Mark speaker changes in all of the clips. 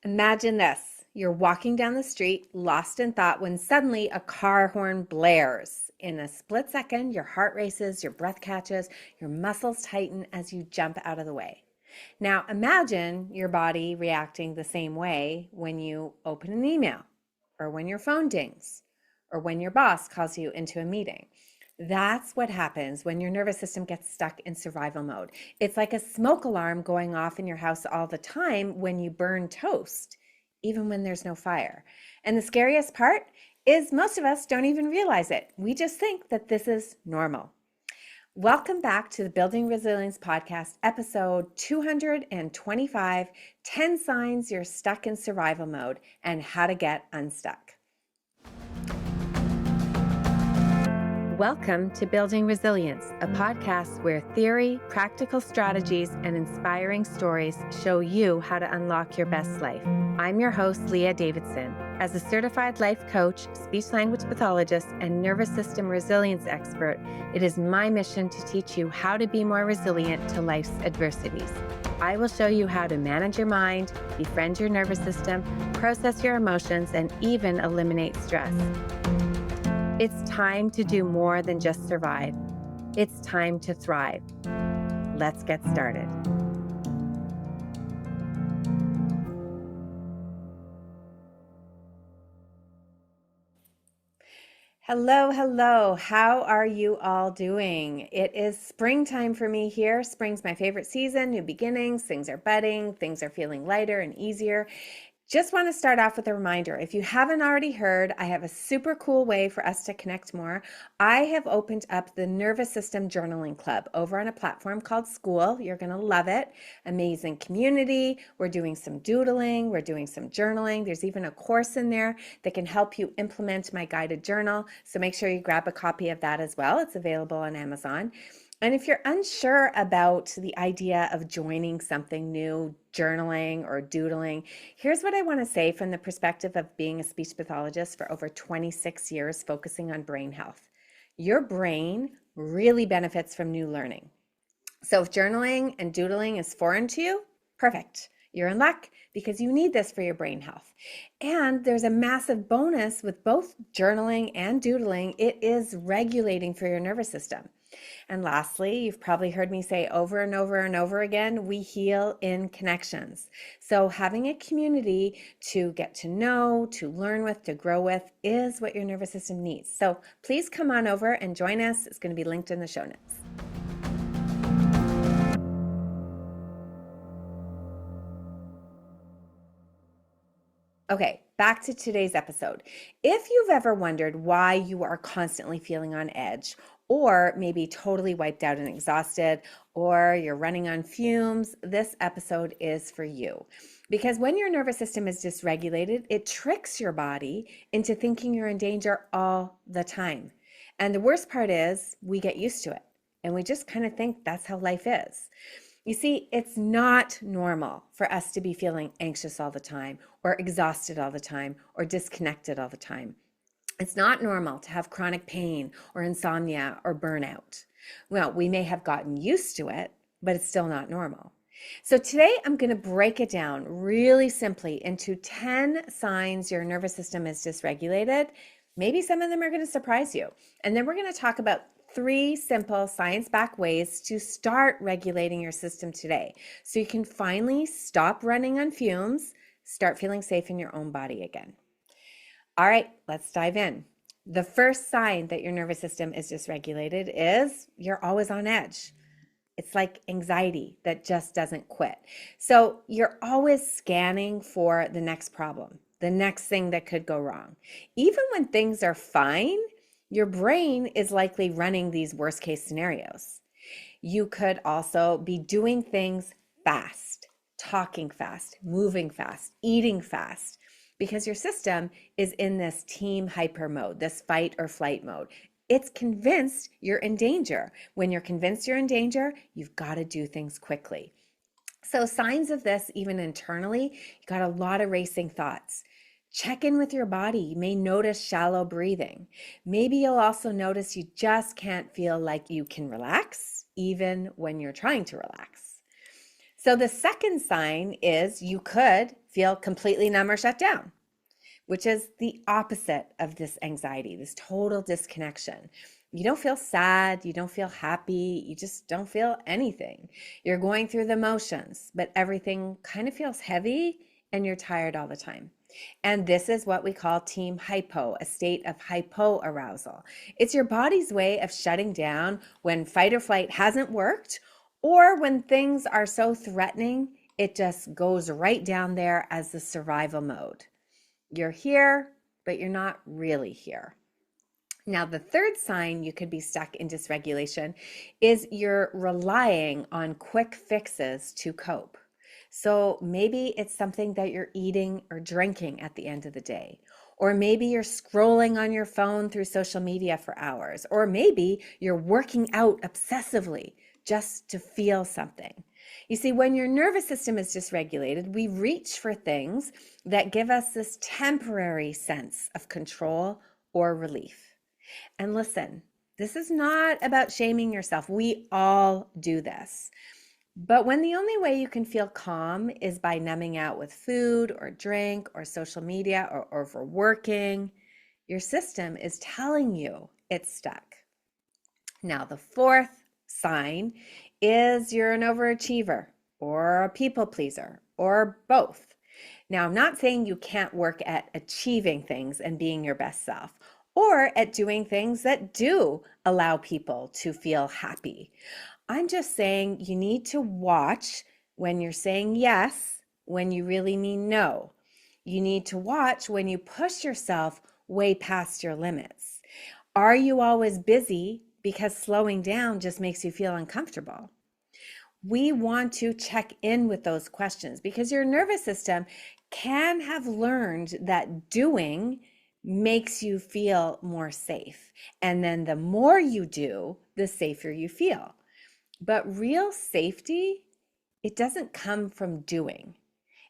Speaker 1: Imagine this. You're walking down the street, lost in thought, when suddenly a car horn blares. In a split second, your heart races, your breath catches, your muscles tighten as you jump out of the way. Now, imagine your body reacting the same way when you open an email, or when your phone dings, or when your boss calls you into a meeting. That's what happens when your nervous system gets stuck in survival mode. It's like a smoke alarm going off in your house all the time when you burn toast, even when there's no fire. And the scariest part is most of us don't even realize it. We just think that this is normal. Welcome back to the Building Resilience Podcast, episode 225, 10 Signs You're Stuck in Survival Mode and How to Get Unstuck. Welcome to Building Resilience, a podcast where theory, practical strategies, and inspiring stories show you how to unlock your best life. I'm your host, Leah Davidson. As a certified life coach, speech-language pathologist, and nervous system resilience expert, it is my mission to teach you how to be more resilient to life's adversities. I will show you how to manage your mind, befriend your nervous system, process your emotions, and even eliminate stress. It's time to do more than just survive. It's time to thrive. Let's get started. Hello. How are you all doing? It is springtime for me here. Spring's my favorite season, new beginnings, things are budding, things are feeling lighter and easier. Just want to start off with a reminder. If you haven't already heard, I have a super cool way for us to connect more. I have opened up the Nervous System Journaling Club over on a platform called School. You're going to love it. Amazing community. We're doing some doodling. We're doing some journaling. There's even a course in there that can help you implement my guided journal. So make sure you grab a copy of that as well. It's available on Amazon. And if you're unsure about the idea of joining something new, journaling or doodling, here's what I want to say from the perspective of being a speech pathologist for over 26 years focusing on brain health. Your brain really benefits from new learning. So if journaling and doodling is foreign to you, perfect. You're in luck because you need this for your brain health. And there's a massive bonus with both journaling and doodling. It is regulating for your nervous system. And lastly, you've probably heard me say over and over and over again, we heal in connections. So having a community to get to know, to learn with, to grow with is what your nervous system needs. So please come on over and join us. It's going to be linked in the show notes. Okay, back to today's episode. If you've ever wondered why you are constantly feeling on edge, or maybe totally wiped out and exhausted, or you're running on fumes, this episode is for you. Because when your nervous system is dysregulated, it tricks your body into thinking you're in danger all the time. And the worst part is we get used to it, and we just kind of think that's how life is. You see, it's not normal for us to be feeling anxious all the time, or exhausted all the time, or disconnected all the time. It's not normal to have chronic pain or insomnia or burnout. Well, we may have gotten used to it, but it's still not normal. So today I'm going to break it down really simply into 10 signs your nervous system is dysregulated. Maybe some of them are going to surprise you. And then we're going to talk about 3 simple science-backed ways to start regulating your system today so you can finally stop running on fumes, start feeling safe in your own body again. All right, let's dive in. The first sign that your nervous system is dysregulated is you're always on edge. It's like anxiety that just doesn't quit. So you're always scanning for the next problem, the next thing that could go wrong. Even when things are fine, your brain is likely running these worst case scenarios. You could also be doing things fast, talking fast, moving fast, eating fast, because your system is in this team hyper mode, this fight or flight mode. It's convinced you're in danger. When you're convinced you're in danger, you've got to do things quickly. So signs of this, even internally, you got a lot of racing thoughts. Check in with your body. You may notice shallow breathing. Maybe you'll also notice you just can't feel like you can relax, even when you're trying to relax. So the second sign is you could feel completely numb or shut down, which is the opposite of this anxiety, this total disconnection. You don't feel sad, you don't feel happy, you just don't feel anything. You're going through the motions, but everything kind of feels heavy and you're tired all the time. And this is what we call team hypo, a state of hypoarousal. It's your body's way of shutting down when fight or flight hasn't worked, or when things are so threatening, it just goes right down there as the survival mode. You're here, but you're not really here. Now, the third sign you could be stuck in dysregulation is you're relying on quick fixes to cope. So maybe it's something that you're eating or drinking at the end of the day. Or maybe you're scrolling on your phone through social media for hours. Or maybe you're working out obsessively just to feel something. You see, when your nervous system is dysregulated, we reach for things that give us this temporary sense of control or relief. And listen, this is not about shaming yourself. We all do this. But when the only way you can feel calm is by numbing out with food or drink or social media or overworking, your system is telling you it's stuck. Now, the fourth sign is you're an overachiever or a people pleaser or both. Now, I'm not saying you can't work at achieving things and being your best self, or at doing things that do allow people to feel happy. I'm just saying you need to watch when you're saying yes, when you really mean no. You need to watch when you push yourself way past your limits. Are you always busy because slowing down just makes you feel uncomfortable? We want to check in with those questions because your nervous system can have learned that doing makes you feel more safe. And then the more you do, the safer you feel. But real safety, it doesn't come from doing.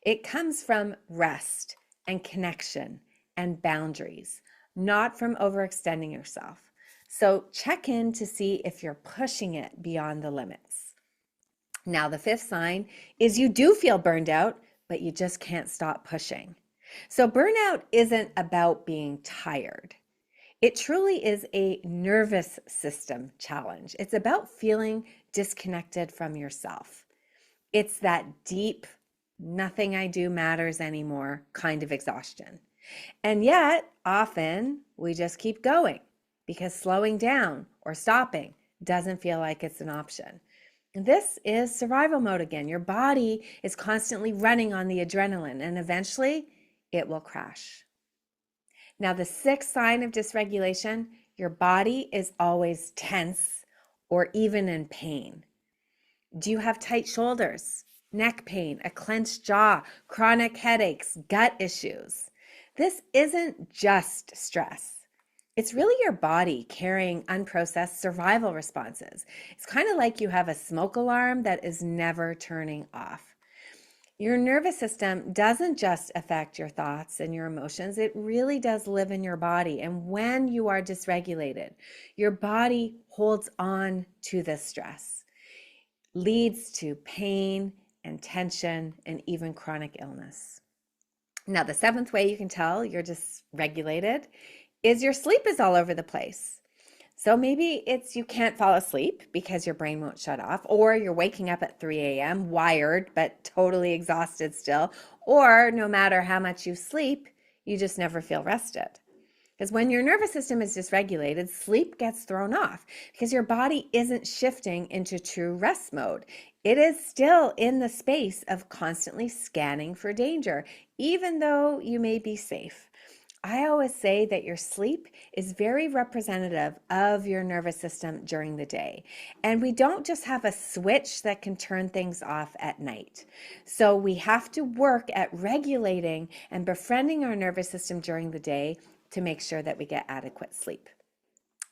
Speaker 1: It comes from rest and connection and boundaries, not from overextending yourself. So check in to see if you're pushing it beyond the limits. Now, the fifth sign is you do feel burned out, but you just can't stop pushing. So burnout isn't about being tired. It truly is a nervous system challenge. It's about feeling disconnected from yourself. It's that deep, nothing I do matters anymore kind of exhaustion. And yet, often we just keep going because slowing down or stopping doesn't feel like it's an option. This is survival mode again. Your body is constantly running on the adrenaline, and eventually it will crash. Now, the sixth sign of dysregulation, your body is always tense or even in pain. Do you have tight shoulders, neck pain, a clenched jaw, chronic headaches, gut issues? This isn't just stress. It's really your body carrying unprocessed survival responses. It's kind of like you have a smoke alarm that is never turning off. Your nervous system doesn't just affect your thoughts and your emotions. It really does live in your body. And when you are dysregulated, your body holds on to this stress, leads to pain and tension and even chronic illness. Now, the seventh way you can tell you're dysregulated is your sleep is all over the place. So maybe it's you can't fall asleep because your brain won't shut off, or you're waking up at 3 a.m. wired but totally exhausted still, or no matter how much you sleep, you just never feel rested. Because when your nervous system is dysregulated, sleep gets thrown off because your body isn't shifting into true rest mode. It is still in the space of constantly scanning for danger, even though you may be safe. I always say that your sleep is very representative of your nervous system during the day. And we don't just have a switch that can turn things off at night. So we have to work at regulating and befriending our nervous system during the day to make sure that we get adequate sleep.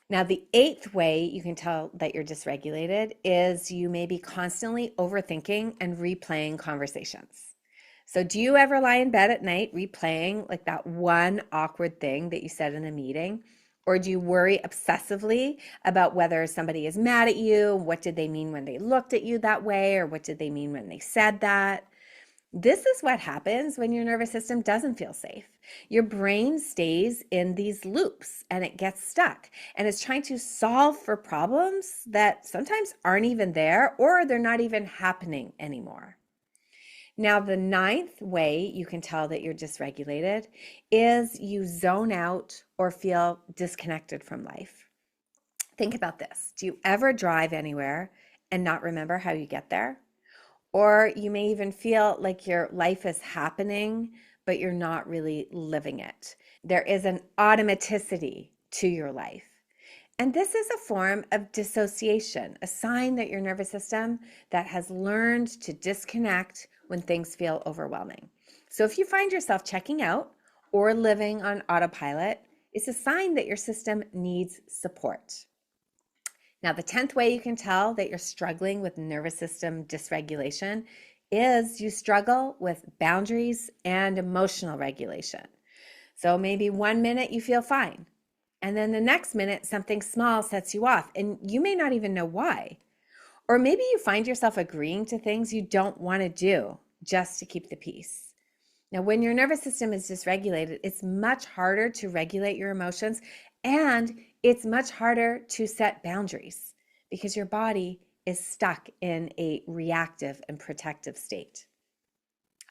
Speaker 1: Now, the eighth way you can tell that you're dysregulated is you may be constantly overthinking and replaying conversations. So do you ever lie in bed at night replaying like that one awkward thing that you said in a meeting? Or do you worry obsessively about whether somebody is mad at you? What did they mean when they looked at you that way? Or what did they mean when they said that? This is what happens when your nervous system doesn't feel safe. Your brain stays in these loops and it gets stuck and it's trying to solve for problems that sometimes aren't even there or they're not even happening anymore. Now, the ninth way you can tell that you're dysregulated is you zone out or feel disconnected from life. Think about this. Do you ever drive anywhere and not remember how you get there? Or you may even feel like your life is happening, but you're not really living it. There is an automaticity to your life. And this is a form of dissociation, a sign that your nervous system that has learned to disconnect when things feel overwhelming. So if you find yourself checking out or living on autopilot, it's a sign that your system needs support. Now, the 10th way you can tell that you're struggling with nervous system dysregulation is you struggle with boundaries and emotional regulation. So maybe 1 minute you feel fine, and then the next minute something small sets you off, and you may not even know why. Or maybe you find yourself agreeing to things you don't want to do just to keep the peace. Now, when your nervous system is dysregulated, it's much harder to regulate your emotions and it's much harder to set boundaries because your body is stuck in a reactive and protective state.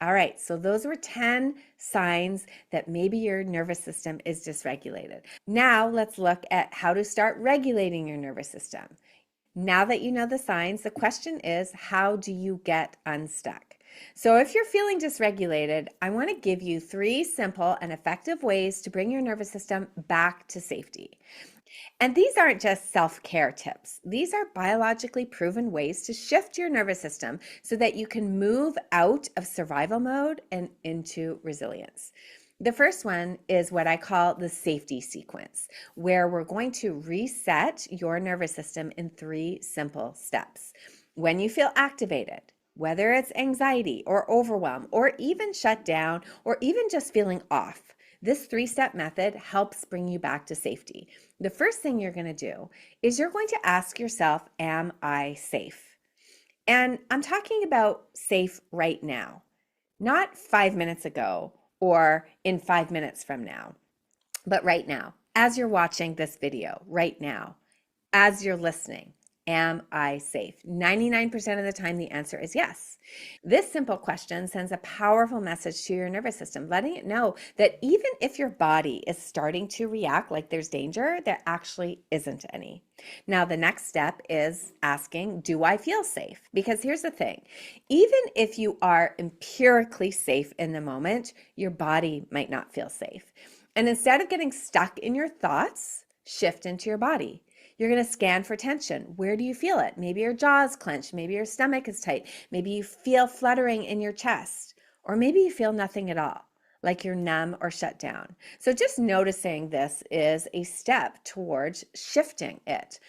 Speaker 1: All right, so those were 10 signs that maybe your nervous system is dysregulated. Now let's look at how to start regulating your nervous system. Now that you know the signs, the question is, how do you get unstuck? So if you're feeling dysregulated, I want to give you 3 simple and effective ways to bring your nervous system back to safety. And these aren't just self-care tips. These are biologically proven ways to shift your nervous system so that you can move out of survival mode and into resilience. The first one is what I call the safety sequence, where we're going to reset your nervous system in 3 simple steps. When you feel activated, whether it's anxiety or overwhelm or even shut down or even just feeling off, this 3-step method helps bring you back to safety. The first thing you're going to do is you're going to ask yourself, am I safe? And I'm talking about safe right now, not 5 minutes ago or in 5 minutes from now, but right now, as you're watching this video, right now, as you're listening. Am I safe? 99% of the time, the answer is yes. This simple question sends a powerful message to your nervous system, letting it know that even if your body is starting to react like there's danger, there actually isn't any. Now, the next step is asking, do I feel safe? Because here's the thing, even if you are empirically safe in the moment, your body might not feel safe. And instead of getting stuck in your thoughts, shift into your body. You're going to scan for tension. Where do you feel it? Maybe your jaw is clenched. Maybe your stomach is tight. Maybe you feel fluttering in your chest. Or maybe you feel nothing at all, like you're numb or shut down. So just noticing this is a step towards shifting it.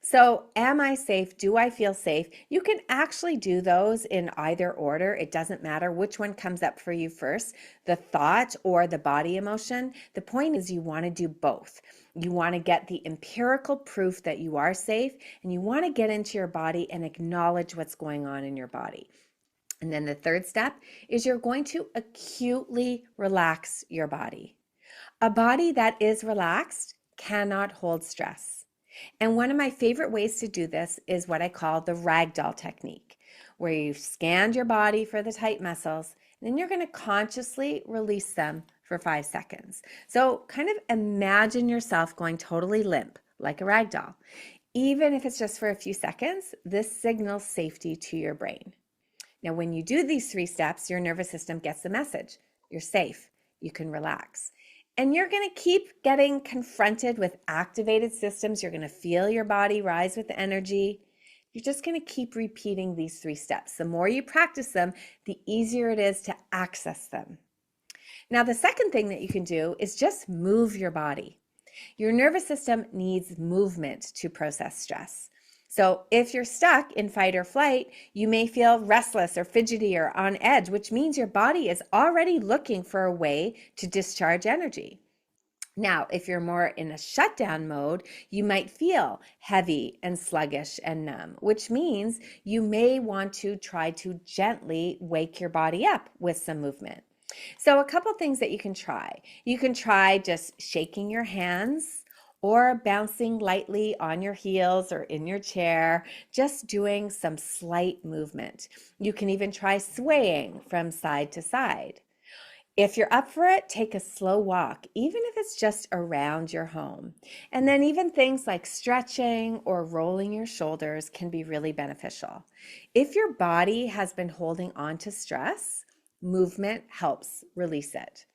Speaker 1: So am I safe? Do I feel safe? You can actually do those in either order. It doesn't matter which one comes up for you first, the thought or the body emotion. The point is you want to do both. You want to get the empirical proof that you are safe, and you want to get into your body and acknowledge what's going on in your body. And then the third step is you're going to acutely relax your body. A body that is relaxed cannot hold stress. And one of my favorite ways to do this is what I call the ragdoll technique, where you've scanned your body for the tight muscles, and then you're going to consciously release them for 5 seconds. So kind of imagine yourself going totally limp, like a ragdoll. Even if it's just for a few seconds, this signals safety to your brain. Now, when you do these 3 steps, your nervous system gets the message. You're safe. You can relax. And you're going to keep getting confronted with activated systems. You're going to feel your body rise with energy. You're just going to keep repeating these 3 steps. The more you practice them, the easier it is to access them. Now, the second thing that you can do is just move your body. Your nervous system needs movement to process stress. So if you're stuck in fight or flight, you may feel restless or fidgety or on edge, which means your body is already looking for a way to discharge energy. Now, if you're more in a shutdown mode, you might feel heavy and sluggish and numb, which means you may want to try to gently wake your body up with some movement. So, a couple things that you can try. You can try just shaking your hands or bouncing lightly on your heels or in your chair, just doing some slight movement. You can even try swaying from side to side. If you're up for it, take a slow walk, even if it's just around your home. And then even things like stretching or rolling your shoulders can be really beneficial. If your body has been holding on to stress, movement helps release it.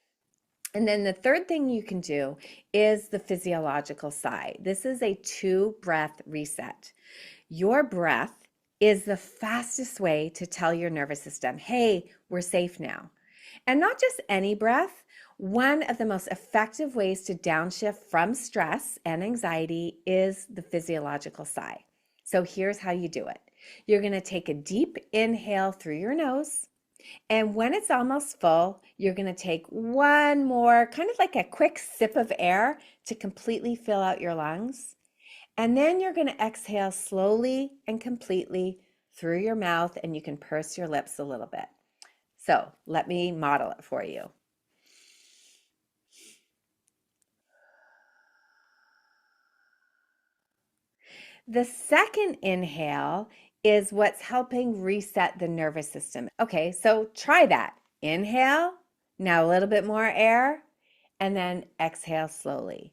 Speaker 1: And then the third thing you can do is the physiological side. This is a 2-breath reset. Your breath is the fastest way to tell your nervous system, hey, we're safe now. And not just any breath, one of the most effective ways to downshift from stress and anxiety is the physiological sigh. So here's how you do it. You're going to take a deep inhale through your nose. And when it's almost full, you're going to take one more, kind of like a quick sip of air to completely fill out your lungs. And then you're going to exhale slowly and completely through your mouth, and you can purse your lips a little bit. So let me model it for you. The second inhale is what's helping reset the nervous system. Okay, so try that. Inhale, now a little bit more air, and then exhale slowly.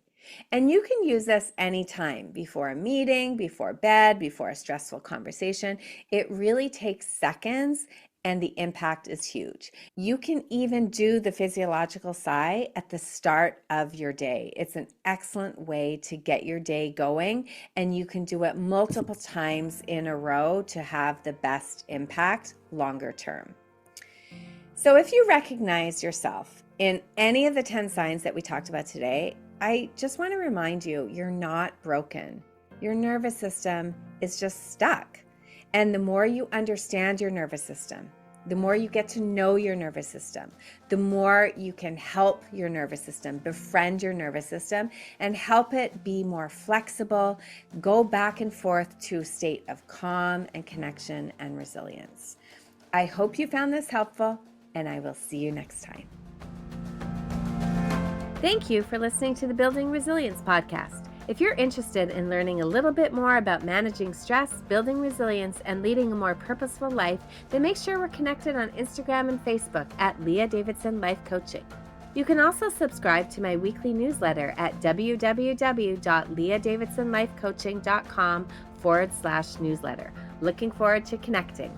Speaker 1: And you can use this anytime, before a meeting, before bed, before a stressful conversation. It really takes seconds and the impact is huge. You can even do the physiological sigh at the start of your day. It's an excellent way to get your day going, and you can do it multiple times in a row to have the best impact longer term. So if you recognize yourself in any of the 10 signs that we talked about today, I just want to remind you, you're not broken. Your nervous system is just stuck. And the more you understand your nervous system, the more you get to know your nervous system, the more you can help your nervous system, befriend your nervous system, and help it be more flexible, go back and forth to a state of calm and connection and resilience. I hope you found this helpful, and I will see you next time. Thank you for listening to the Building Resilience podcast. If you're interested in learning a little bit more about managing stress, building resilience, and leading a more purposeful life, then make sure we're connected on Instagram and Facebook at Leah Davidson Life Coaching. You can also subscribe to my weekly newsletter at www.leahdavidsonlifecoaching.com/newsletter. Looking forward to connecting.